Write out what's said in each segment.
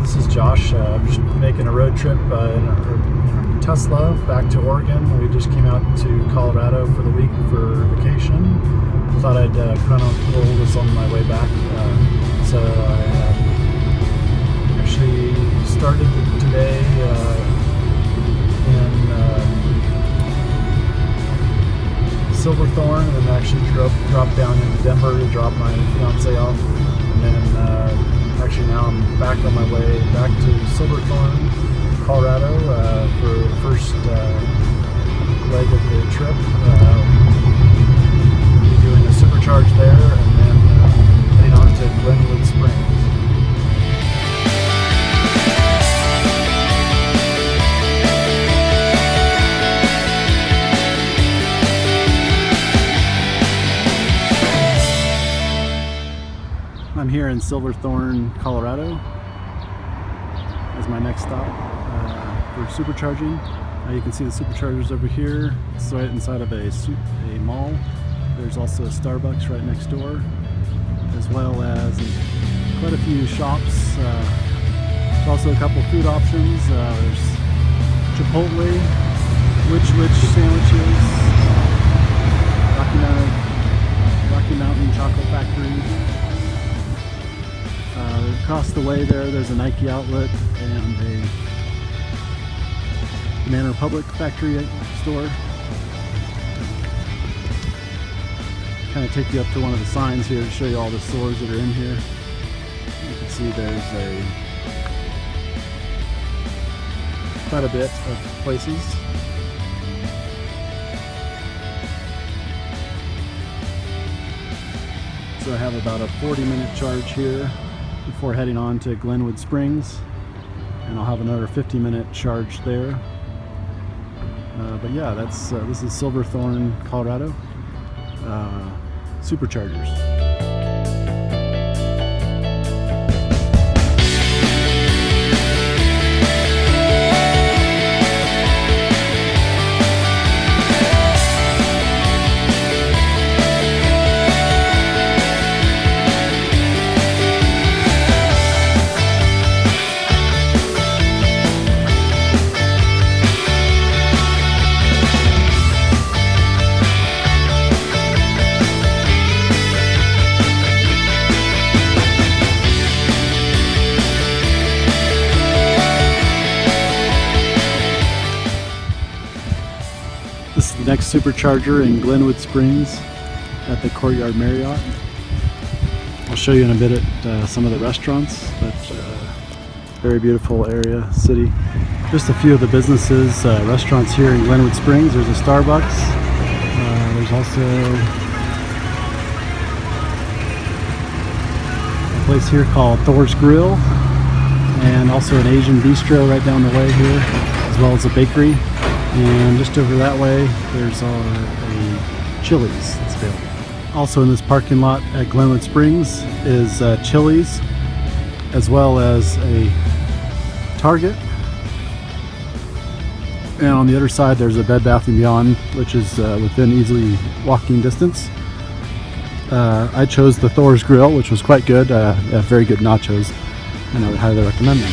this is Josh. I'm just making a road trip in our Tesla back to Oregon. We just came out to Colorado for the week for vacation. Thought I'd chronicle this on my way back. So I actually started today in Silverthorne, and then actually dropped down into Denver to drop my fiance off, and then actually now I'm back on my way back to Silverthorne, Colorado for the first leg of the trip. We'll be doing a supercharge there, and then heading on to Glenwood Springs. I'm here in Silverthorne, Colorado as my next stop for supercharging. You can see the superchargers over here. It's right inside of a mall. There's also a Starbucks right next door, as well as quite a few shops. There's also a couple food options. There's Chipotle, Witch sandwiches, Rocky Mountain Chocolate Factory. Across the way there's a Nike outlet and a Banana Republic factory store. Kind of take you up to one of the signs here to show you all the stores that are in here. You can see there's quite a bit of places. So I have about a 40-minute charge here before heading on to Glenwood Springs, and I'll have another 50-minute charge there. But yeah, this is Silverthorne, Colorado. Superchargers. This is the next supercharger in Glenwood Springs at the Courtyard Marriott. I'll show you in a bit at some of the restaurants, but very beautiful area, city. Just a few of the businesses, restaurants here in Glenwood Springs. There's a Starbucks. There's also a place here called Thor's Grill, and also an Asian bistro right down the way here, as well as a bakery. And just over that way, there's a Chili's that's available. Also in this parking lot at Glenwood Springs is Chili's, as well as a Target. And on the other side, there's a Bed Bath & Beyond, which is within easily walking distance. I chose the Thor's Grill, which was quite good. Very good nachos, and I would highly recommend them.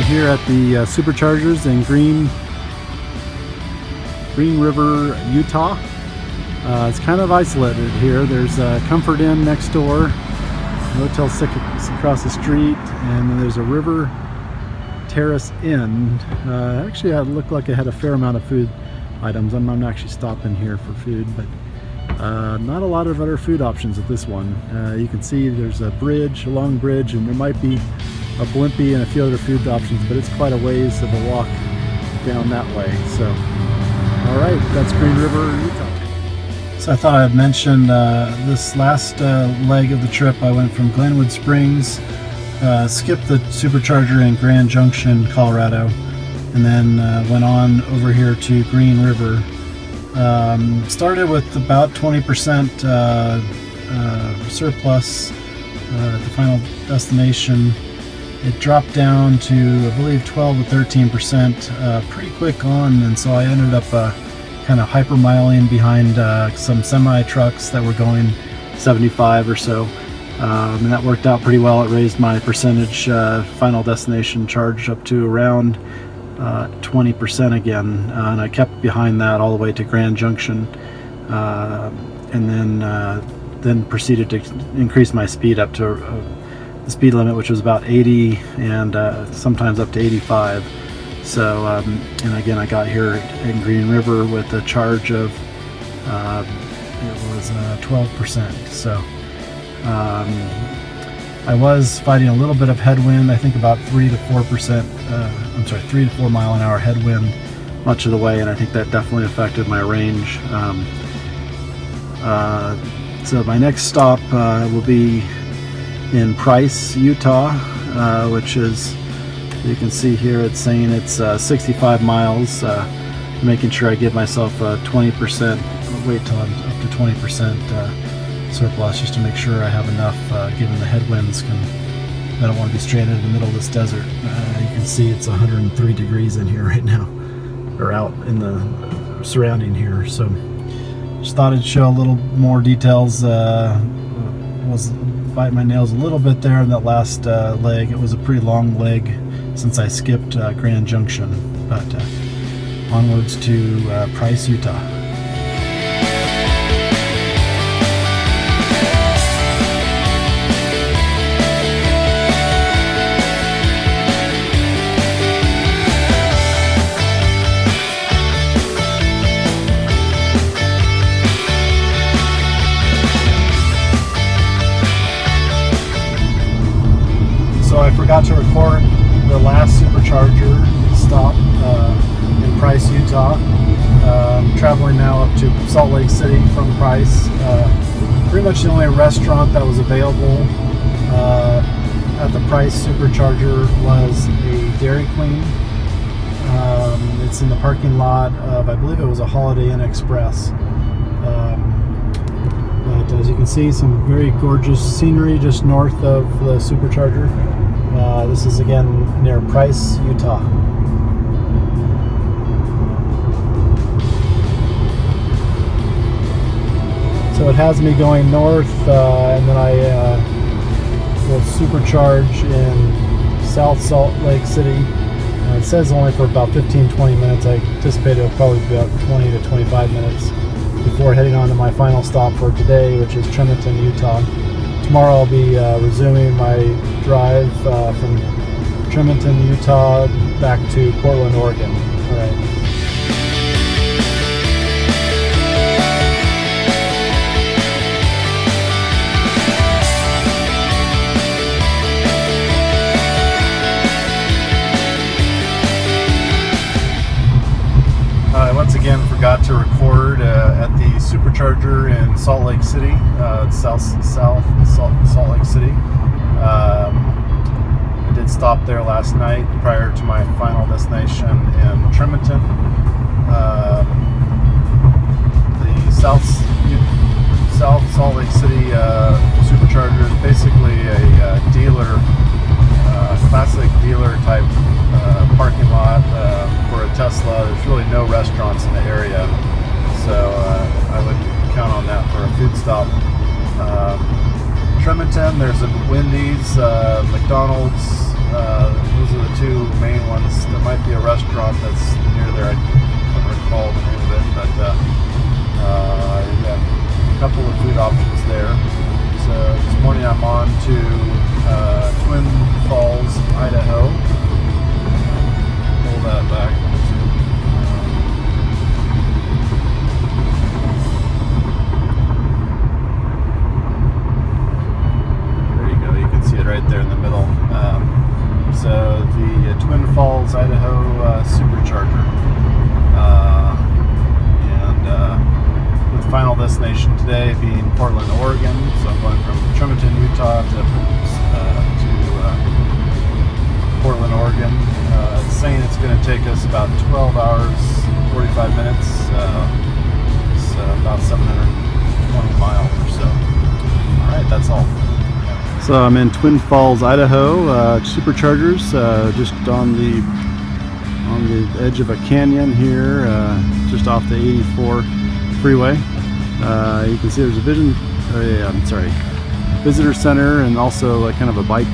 Here at the Superchargers in Green River, Utah. It's kind of isolated here. There's a Comfort Inn next door, Hotel 6 across the street, and then there's a River Terrace Inn. Actually, it looked like it had a fair amount of food items. I'm not actually stopping here for food, but not a lot of other food options at this one. You can see there's a bridge, a long bridge, and there might be a Blimpie and a few other food options, but it's quite a ways of a walk down that way. So, all right, that's Green River, Utah. So I thought I'd mention this last leg of the trip. I went from Glenwood Springs, skipped the Supercharger in Grand Junction, Colorado, and then went on over here to Green River. Started with about 20% surplus at the final destination. It dropped down to, I believe, 12 to 13% pretty quick on, and so I ended up kind of hypermiling behind some semi-trucks that were going 75 or so, and that worked out pretty well. It raised my percentage final destination charge up to around 20% again, and I kept behind that all the way to Grand Junction, and then proceeded to increase my speed up to the speed limit, which was about 80 and sometimes up to 85. So, and again, I got here in Green River with a charge of, it was 12%. So, I was fighting a little bit of headwind, I think about 3 to 4 mile an hour headwind much of the way, and I think that definitely affected my range. So my next stop will be in Price, Utah, which is, you can see here it's saying it's 65 miles, making sure I give myself 20%, wait till I'm up to 20% surplus, just to make sure I have enough, given the headwinds. I don't want to be stranded in the middle of this desert. You can see it's 103 degrees in here right now, or out in the surrounding here. So just thought I'd show a little more details. Was biting my nails a little bit there in that last leg. It was a pretty long leg since I skipped Grand Junction, but onwards to Price, Utah. So I forgot to record the last Supercharger stop in Price, Utah. I'm traveling now up to Salt Lake City from Price. Pretty much the only restaurant that was available at the Price Supercharger was a Dairy Queen. It's in the parking lot of, I believe it was a Holiday Inn Express. But as you can see, some very gorgeous scenery just north of the Supercharger. This is again near Price, Utah. So it has me going north, and then I will supercharge in South Salt Lake City. It says only for about 15-20 minutes. I anticipate it'll probably be about 20 to 25 minutes before heading on to my final stop for today, which is Tremonton, Utah. Tomorrow I'll be resuming my drive from Tremonton, Utah back to Portland, Oregon. All right. I once again forgot to record at the Supercharger in Salt Lake City, Salt Lake City. I did stop there last night prior to my final destination in Tremonton. The South Salt Lake City Supercharger is basically a dealer, classic dealer type parking lot for a Tesla. There's really no restaurants in the area, so I would count on that for a food stop. Tremonton, there's a Wendy's, McDonald's. Those are the two main ones. There might be a restaurant that's near there. I can't recall the name of it, but I'm on to Twin Falls, Idaho. Pull that back. There you go. You can see it right there in the middle. So the Twin Falls, Idaho Supercharger. With final destination today being Portland, Oregon. So I'm going from Tremonton, Utah to Portland, Oregon. It's saying it's going to take us about 12 hours, 45 minutes. So about 720 miles or so. Alright, that's all. So I'm in Twin Falls, Idaho. Superchargers, just on the edge of a canyon here, just off the 84 freeway. You can see there's a visitor center, and also kind of a bike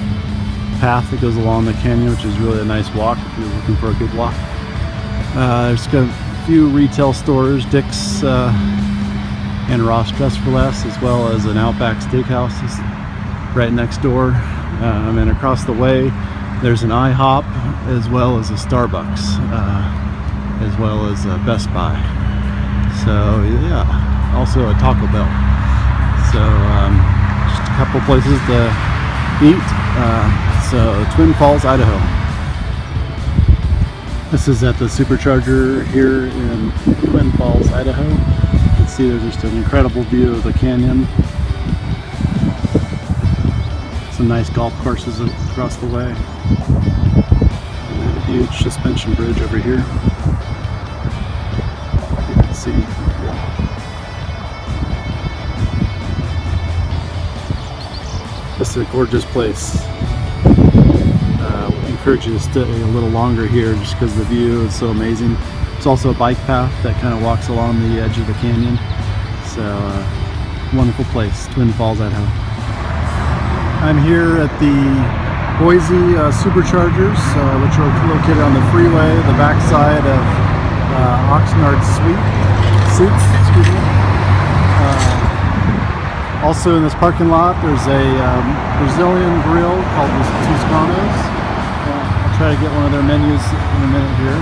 path that goes along the canyon, which is really a nice walk if you're looking for a good walk. There's got a few retail stores, Dick's and Ross Dress for Less, as well as an Outback Steakhouse is right next door. And across the way there's an IHOP, as well as a Starbucks, as well as a Best Buy. So yeah, also a Taco Bell. So just a couple places to eat. So Twin Falls, Idaho. This is at the Supercharger here in Twin Falls, Idaho. You can see there's just an incredible view of the canyon. Some nice golf courses across the way. And a huge suspension bridge over here. You can see. This is a gorgeous place. We encourage you to stay a little longer here just because the view is so amazing. It's also a bike path that kind of walks along the edge of the canyon. So, wonderful place, Twin Falls, Idaho. I'm here at the Boise Superchargers, which are located on the freeway, the backside of Oxnard Suites. Excuse me. Also in this parking lot, there's a Brazilian grill called Tuscanos. I'll try to get one of their menus in a minute here.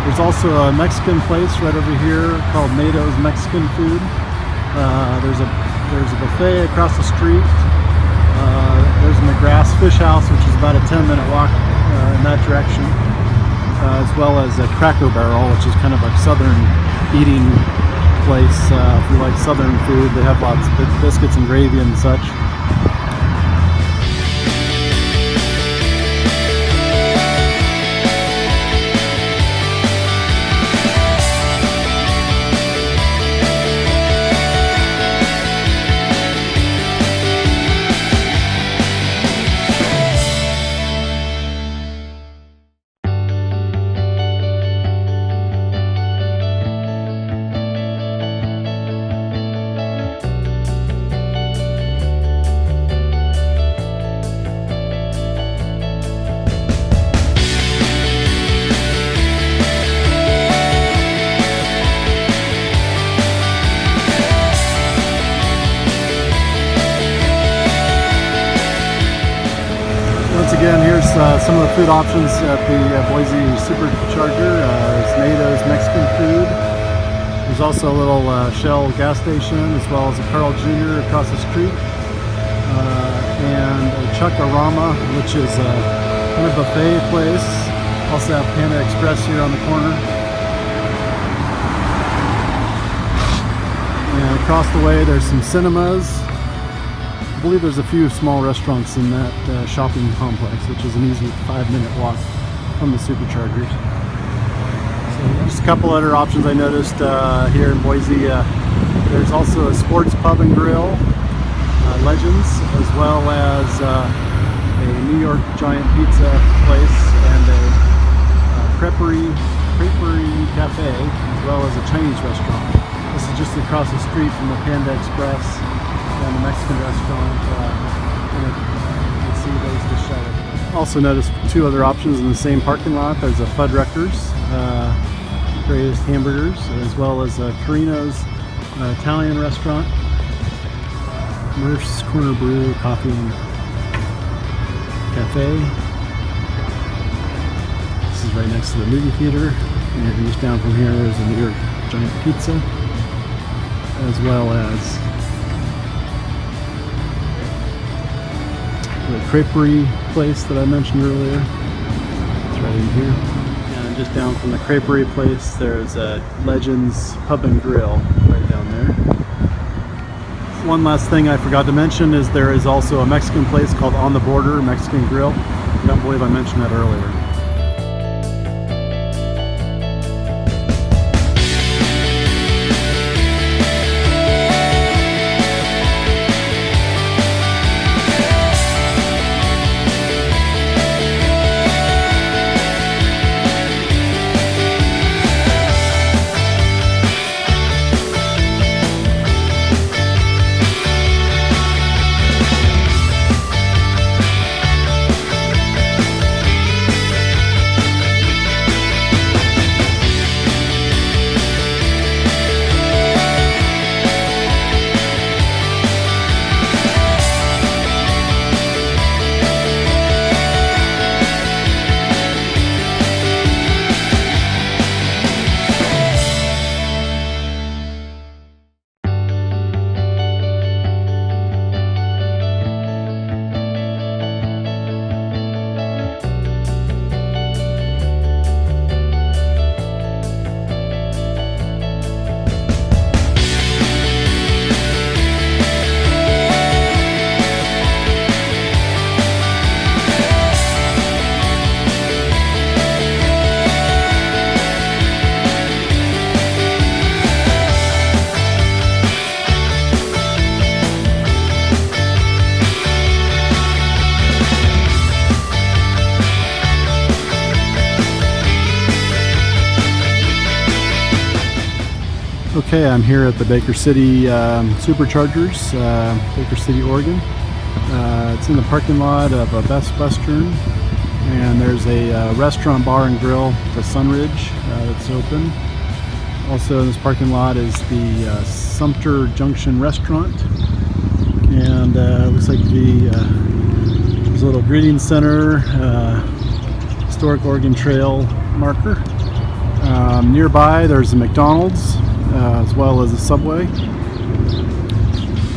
There's also a Mexican place right over here called Nato's Mexican Food. There's a buffet across the street. There's a McGrath's Fish House, which is about a 10-minute walk in that direction, as well as a Cracker Barrel, which is kind of a southern eating place. If you like southern food, they have lots of biscuits and gravy and such. Again, here's some of the food options at the Boise Supercharger. There's Nato's Mexican Food. There's also a little Shell gas station, as well as a Carl Jr. across the street, and a Chuck-A-Rama, which is a kind of buffet place. Also have Panda Express here on the corner. And across the way there's some cinemas. I believe there's a few small restaurants in that shopping complex, which is an easy 5-minute walk from the Superchargers. So just a couple other options I noticed here in Boise. There's also a sports pub and grill, Legends, as well as a New York giant pizza place and a creperie cafe, as well as a Chinese restaurant. This is just across the street from the Panda Express and the Mexican restaurant. You can see those just sheltered. Also noticed two other options in the same parking lot. There's a Fuddruckers, greatest hamburgers, as well as Carino's Italian restaurant. Murph's Corner Brew Coffee and Cafe. This is right next to the movie theater. And just down from here is a New York Giant Pizza, as well as the creperie place that I mentioned earlier. It's right in here. And just down from the creperie place, there's a Legends Pub and Grill right down there. One last thing I forgot to mention is there is also a Mexican place called On the Border Mexican Grill. I don't believe I mentioned that earlier. Okay, I'm here at the Baker City Superchargers, Baker City, Oregon. It's in the parking lot of a Best Western, and there's a restaurant, bar, and grill, the Sunridge, that's open. Also in this parking lot is the Sumter Junction Restaurant, and looks like there's a little greeting center, historic Oregon Trail marker. Nearby there's a McDonald's, as well as a Subway.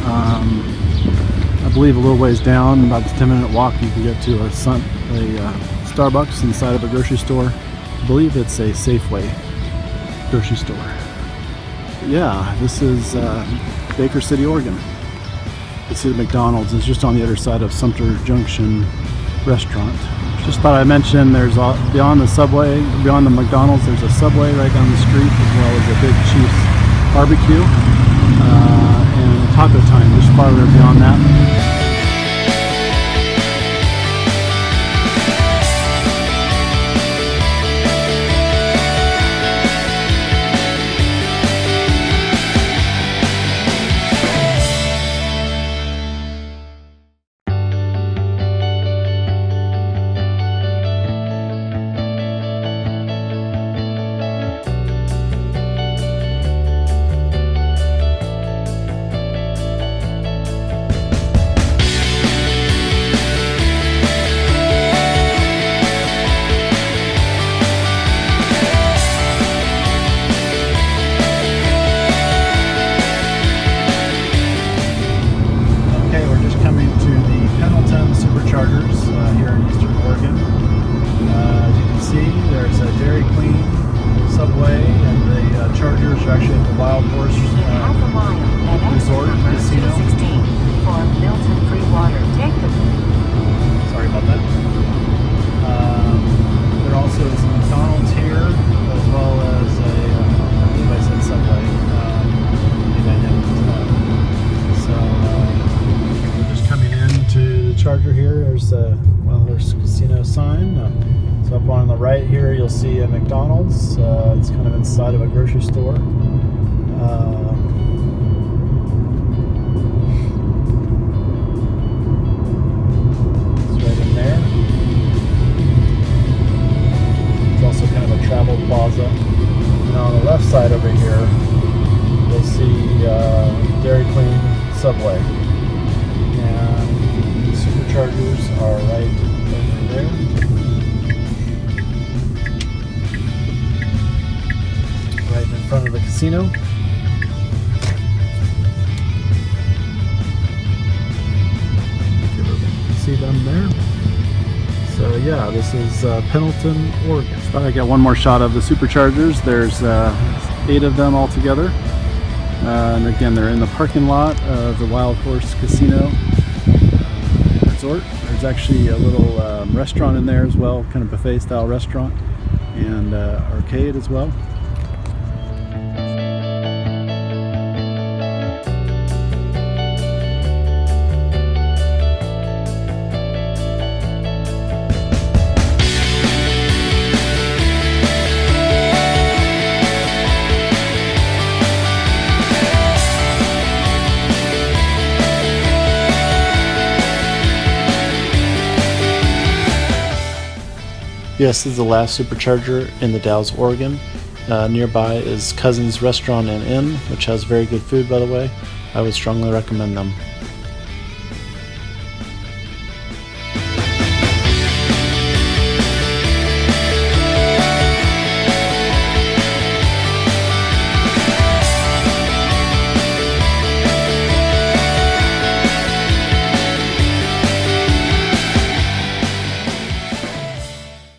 I believe a little ways down, about a 10-minute walk, you can get to a Starbucks inside of a grocery store. I believe it's a Safeway grocery store. But yeah, this is Baker City, Oregon. You can see the McDonald's is just on the other side of Sumter Junction Restaurant. Just thought I'd mention there's beyond the Subway, beyond the McDonald's, there's a Subway right down the street, as well as a Big Chief's Barbecue and a Taco Time just farther beyond that. Superchargers here in Eastern Oregon. As you can see, there's a Dairy Queen, Subway, and the Chargers are actually at the Wild Horse Resort Casino. For Milton Free Water, take the... Sorry about that. There also is a McDonald's here, as well as I believe I said Subway. Maybe I didn't. We're just coming into the Charger here. There's a there's a casino sign. So up on the right here, you'll see a McDonald's. It's kind of inside of a grocery store. It's right in there. It's also kind of a travel plaza. And on the left side over here, you'll see Dairy Queen, Subway. superchargers are right over there. Right in front of the casino. See them there. So yeah, this is Pendleton, Oregon. Thought I'd get one more shot of the superchargers. There's 8 of them all together. And again, they're in the parking lot of the Wild Horse Casino Resort. There's actually a little restaurant in there as well, kind of buffet style restaurant, and arcade as well. Yes, this is the last supercharger in the Dalles, Oregon. Nearby is Cousin's Restaurant and Inn, which has very good food, by the way. I would strongly recommend them.